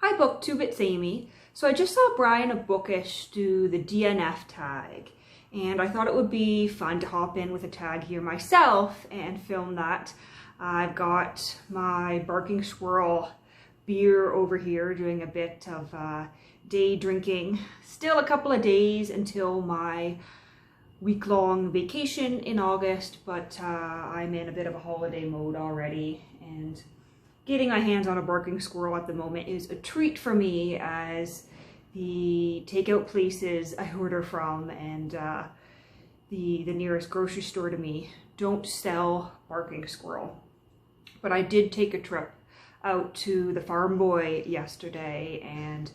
Hi BookTube, it's Amy. So I just saw Brian of Bookish do the DNF tag, and I thought it would be fun to hop in with a tag here myself and film that. I've got my Barking Squirrel beer over here doing a bit of day drinking. Still a couple of days until my week-long vacation in August, but I'm in a bit of a holiday mode already, and getting my hands on a Barking Squirrel at the moment is a treat for me, as the takeout places I order from and the nearest grocery store to me don't sell Barking Squirrel. But I did take a trip out to the Farm Boy yesterday, and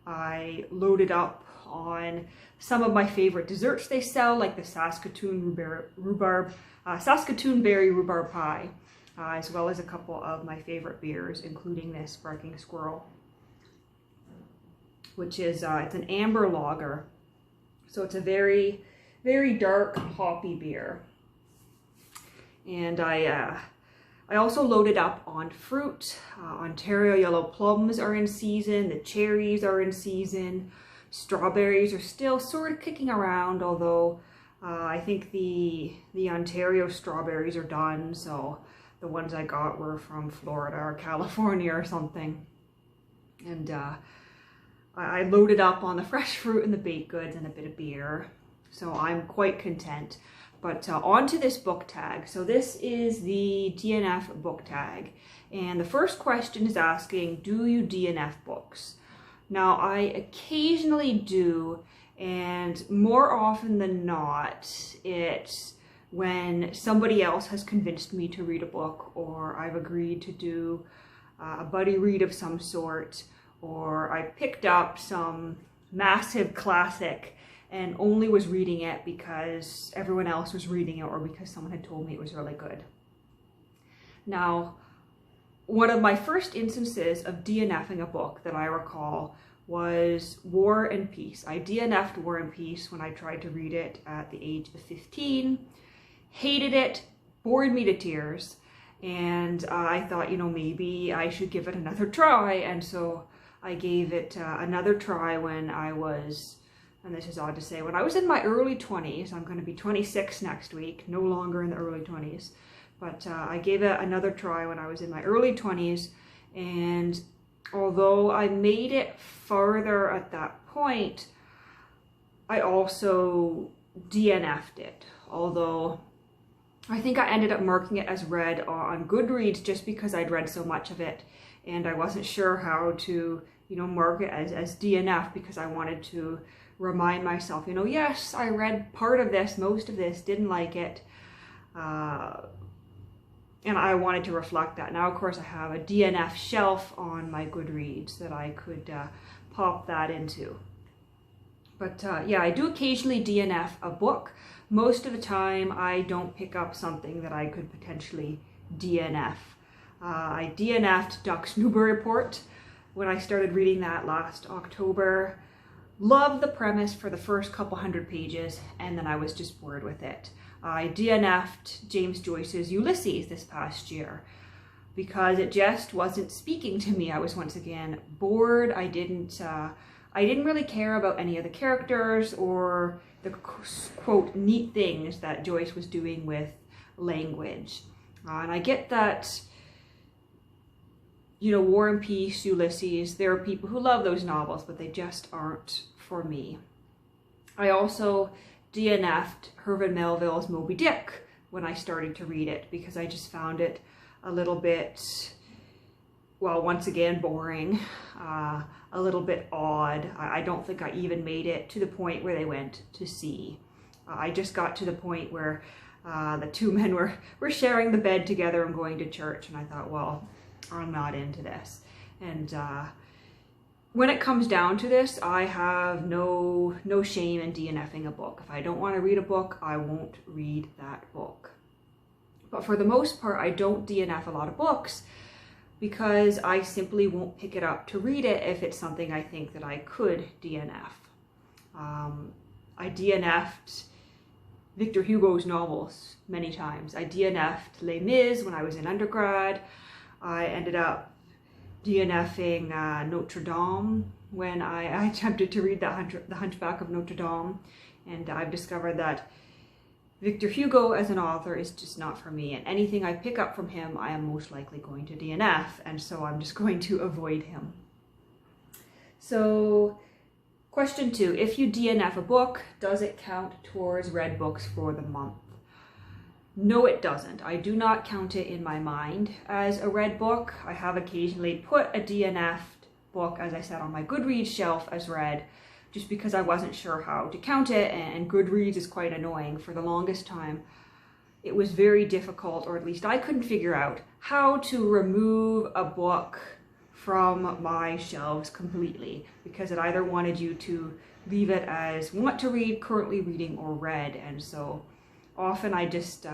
I loaded up on some of my favorite desserts they sell, like the Saskatoon berry rhubarb pie, as well as a couple of my favorite beers, including this Barking Squirrel, which is it's an amber lager, so it's a very, very dark hoppy beer. And I also loaded up on fruit. Ontario yellow plums are in season, the cherries are in season, strawberries are still sort of kicking around, although I think the Ontario strawberries are done, so the ones I got were from Florida or California or something. And I loaded up on the fresh fruit and the baked goods and a bit of beer, so I'm quite content. But on to this book tag. So this is the DNF book tag, and the first question is asking, do you DNF books? Now, I occasionally do, and more often than not, it's when somebody else has convinced me to read a book, or I've agreed to do a buddy read of some sort, or I picked up some massive classic and only was reading it because everyone else was reading it or because someone had told me it was really good. Now, one of my first instances of DNFing a book that I recall was War and Peace. I DNF'd War and Peace when I tried to read it at the age of 15. Hated it, bored me to tears, and I thought, you know, maybe I should give it another try, and so I gave it another try when I was, and this is odd to say, when I was in my early 20s. I'm going to be 26 next week, no longer in the early 20s, but I gave it another try when I was in my early 20s, and although I made it farther at that point, I also DNF'd it, although I think I ended up marking it as read on Goodreads just because I'd read so much of it, and I wasn't sure how to, you know, mark it as DNF, because I wanted to remind myself, you know, yes, I read part of this, most of this, didn't like it, and I wanted to reflect that. Now, of course, I have a DNF shelf on my Goodreads that I could pop that into. But yeah, I do occasionally DNF a book. Most of the time, I don't pick up something that I could potentially DNF. I DNF'd Duck's Newburyport when I started reading that last October. Loved the premise for the first couple hundred pages, and then I was just bored with it. I DNF'd James Joyce's Ulysses this past year because it just wasn't speaking to me. I was once again bored. I didn't really care about any of the characters or the quote neat things that Joyce was doing with language. And I get that, you know, War and Peace, Ulysses, there are people who love those novels, but they just aren't for me. I also DNF'd Herman Melville's Moby Dick when I started to read it because I just found it a little bit, well, once again, boring, a little bit odd. I don't think I even made it to the point where they went to sea. I just got to the point where the two men were sharing the bed together and going to church, and I thought, well, I'm not into this. And when it comes down to this, I have no shame in DNFing a book. If I don't want to read a book, I won't read that book. But for the most part, I don't DNF a lot of books because I simply won't pick it up to read it if it's something I think that I could DNF. I DNF'd Victor Hugo's novels many times. I DNF'd Les Mis when I was in undergrad. I ended up DNFing Notre Dame when I attempted to read The Hunchback of Notre Dame, and I've discovered that Victor Hugo as an author is just not for me, and anything I pick up from him I am most likely going to DNF, and so I'm just going to avoid him. So question 2, if you DNF a book, does it count towards read books for the month? No, it doesn't. I do not count it in my mind as a read book. I have occasionally put a DNF'd book, as I said, on my Goodreads shelf as read, just because I wasn't sure how to count it, and Goodreads is quite annoying. For the longest time, it was very difficult, or at least I couldn't figure out how to remove a book from my shelves completely, because it either wanted you to leave it as want to read, currently reading, or read, and so often I just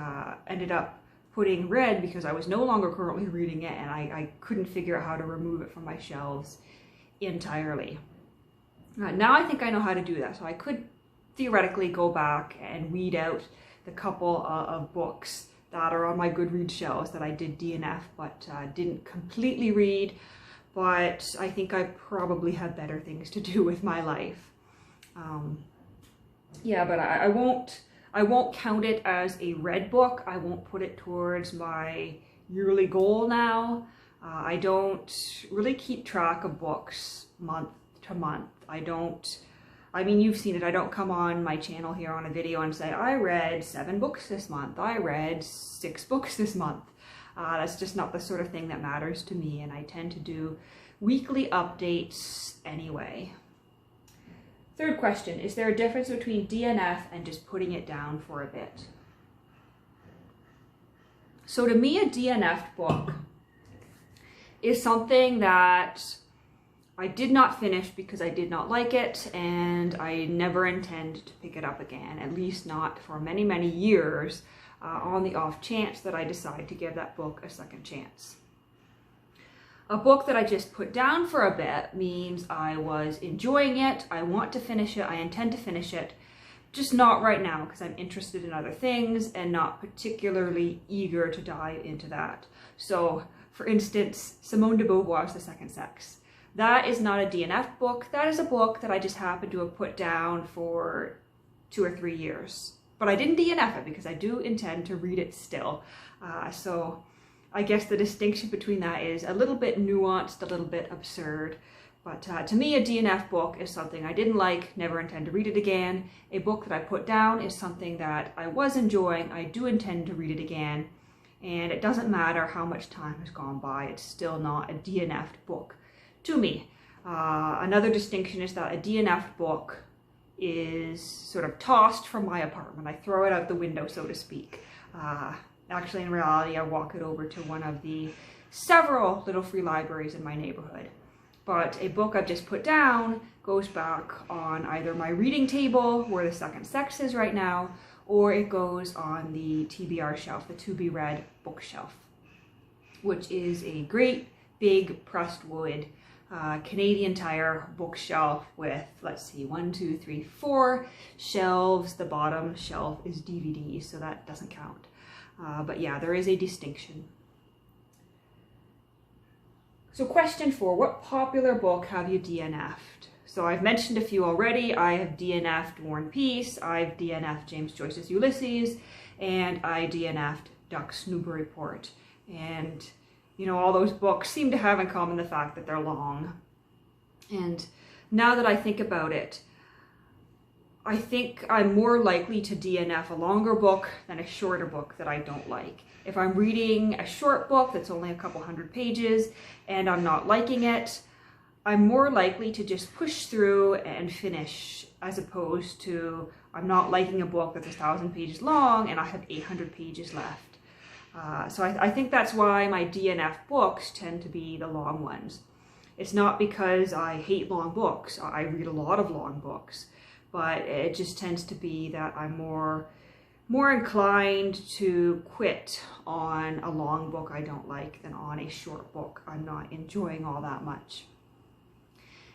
ended up putting read because I was no longer currently reading it, and I couldn't figure out how to remove it from my shelves entirely. Now I think I know how to do that, so I could theoretically go back and weed out the couple of books that are on my Goodreads shelves that I did DNF but didn't completely read, but I think I probably have better things to do with my life. Yeah, but I won't count it as a read book. I won't put it towards my yearly goal now. I don't really keep track of books month to month. I mean, you've seen it. I don't come on my channel here on a video and say, I read 7 books this month. I read 6 books this month. That's just not the sort of thing that matters to me, and I tend to do weekly updates anyway. Third question, is there a difference between DNF and just putting it down for a bit? So to me, a DNF'd book is something that I did not finish because I did not like it, and I never intend to pick it up again, at least not for many, many years, on the off chance that I decide to give that book a second chance. A book that I just put down for a bit means I was enjoying it, I want to finish it, I intend to finish it, just not right now because I'm interested in other things and not particularly eager to dive into that. So, for instance, Simone de Beauvoir's The Second Sex. That is not a DNF book, that is a book that I just happened to have put down for 2 or 3 years. But I didn't DNF it because I do intend to read it still. So I guess the distinction between that is a little bit nuanced, a little bit absurd. But to me, a DNF book is something I didn't like, never intend to read it again. A book that I put down is something that I was enjoying, I do intend to read it again. And it doesn't matter how much time has gone by, it's still not a DNF'd book to me. Another distinction is that a DNF'd book is sort of tossed from my apartment. I throw it out the window, so to speak. Actually, in reality, I walk it over to one of the several little free libraries in my neighborhood. But a book I've just put down goes back on either my reading table, where The Second Sex is right now, or it goes on the TBR shelf, the to be read bookshelf, which is a great big pressed wood Canadian Tire bookshelf with, let's see, 1, 2, 3, 4 shelves. The bottom shelf is DVDs, so that doesn't count. But yeah, there is a distinction. So question 4, what popular book have you DNF'd? So I've mentioned a few already. I have DNF'd War and Peace, I've DNF'd James Joyce's Ulysses, and I DNF'd Duck's Newburyport. And you know, all those books seem to have in common the fact that they're long. And now that I think about it, I think I'm more likely to DNF a longer book than a shorter book that I don't like. If I'm reading a short book that's only a couple hundred pages and I'm not liking it, I'm more likely to just push through and finish, as opposed to I'm not liking a book that's 1,000 pages long and I have 800 pages left. So I think that's why my DNF books tend to be the long ones. It's not because I hate long books. I read a lot of long books, but it just tends to be that I'm more inclined to quit on a long book I don't like than on a short book I'm not enjoying all that much.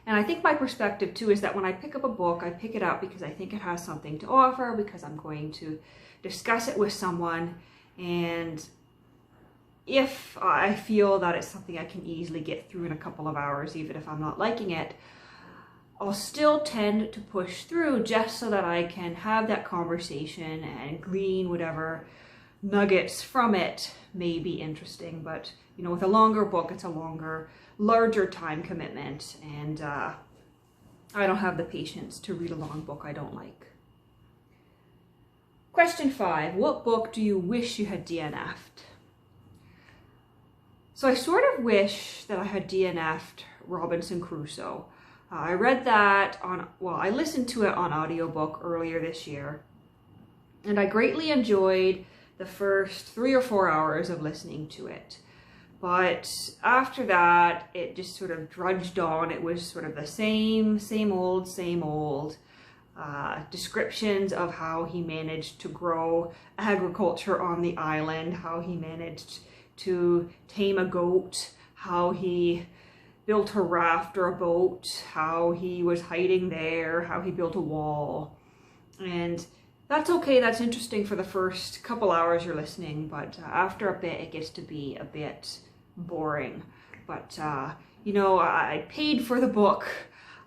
And I think my perspective too is that when I pick up a book, I pick it up because I think it has something to offer, because I'm going to discuss it with someone. And if I feel that it's something I can easily get through in a couple of hours, even if I'm not liking it, I'll still tend to push through just so that I can have that conversation and glean whatever nuggets from it may be interesting. But, you know, with a longer book, it's a larger time commitment, and I don't have the patience to read a long book I don't like. Question 5, what book do you wish you had DNF'd? So I sort of wish that I had DNF'd Robinson Crusoe. I read that I listened to it on audiobook earlier this year, and I greatly enjoyed the first 3 or 4 hours of listening to it. But after that, it just sort of drudged on. It was sort of the same old descriptions of how he managed to grow agriculture on the island, how he managed to tame a goat, how he built a raft or a boat, how he was hiding there, how he built a wall. And that's okay, that's interesting for the first couple hours you're listening, but after a bit it gets to be a bit boring. But you know, I paid for the book,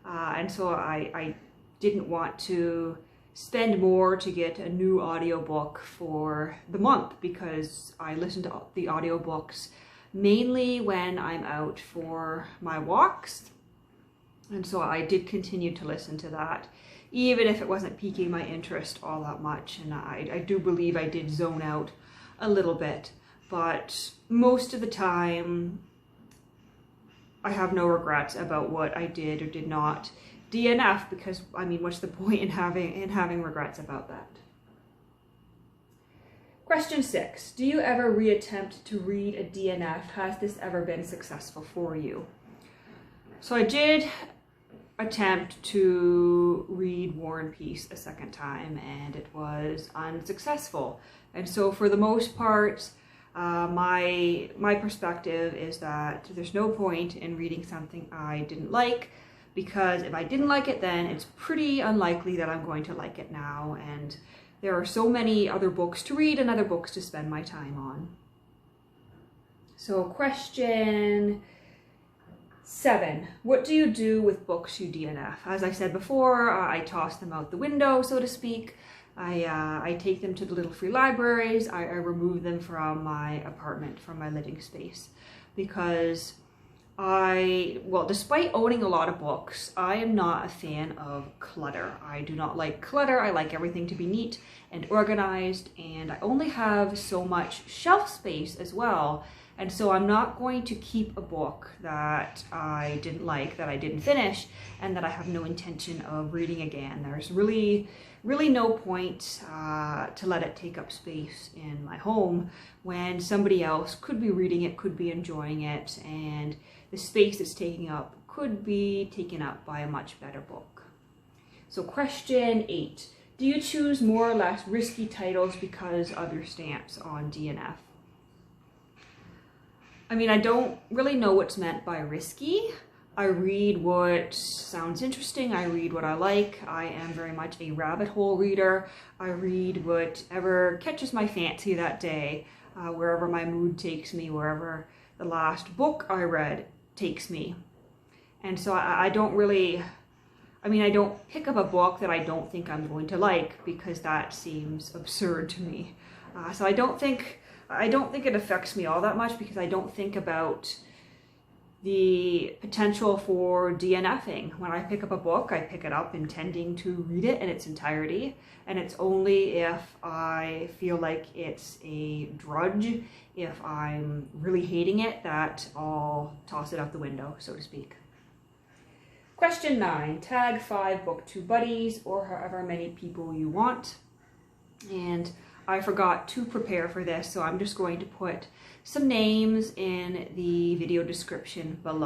and so I didn't want to spend more to get a new audiobook for the month, because I listen to the audiobooks mainly when I'm out for my walks, and so I did continue to listen to that even if it wasn't piquing my interest all that much. And I do believe I did zone out a little bit, but most of the time I have no regrets about what I did or did not DNF, because I mean, what's the point in having regrets about that? Question 6, do you ever reattempt to read a DNF? Has this ever been successful for you? So I did attempt to read War and Peace a second time, and it was unsuccessful. And so for the most part, my perspective is that there's no point in reading something I didn't like, because if I didn't like it then, it's pretty unlikely that I'm going to like it now, and there are so many other books to read and other books to spend my time on. So question 7, what do you do with books you DNF? As I said before, I toss them out the window, so to speak. I take them to the little free libraries. I remove them from my apartment, from my living space, because despite owning a lot of books, I am not a fan of clutter. I do not like clutter. I like everything to be neat and organized, and I only have so much shelf space as well. And so I'm not going to keep a book that I didn't like, that I didn't finish, and that I have no intention of reading again. There's really no point to let it take up space in my home when somebody else could be reading it, could be enjoying it, and the space it's taking up could be taken up by a much better book. So question 8, do you choose more or less risky titles because of your stance on DNF? I mean, I don't really know what's meant by risky. I read what sounds interesting. I read what I like. I am very much a rabbit hole reader. I read whatever catches my fancy that day, wherever my mood takes me, wherever the last book I read takes me. And so I don't pick up a book that I don't think I'm going to like, because that seems absurd to me. So I don't think it affects me all that much, because I don't think about the potential for DNFing. When I pick up a book, I pick it up intending to read it in its entirety, and it's only if I feel like it's a drudge, if I'm really hating it, that I'll toss it out the window, so to speak. Question 9, tag 5 BookTube Buddies, or however many people you want. And I forgot to prepare for this, so I'm just going to put some names in the video description below.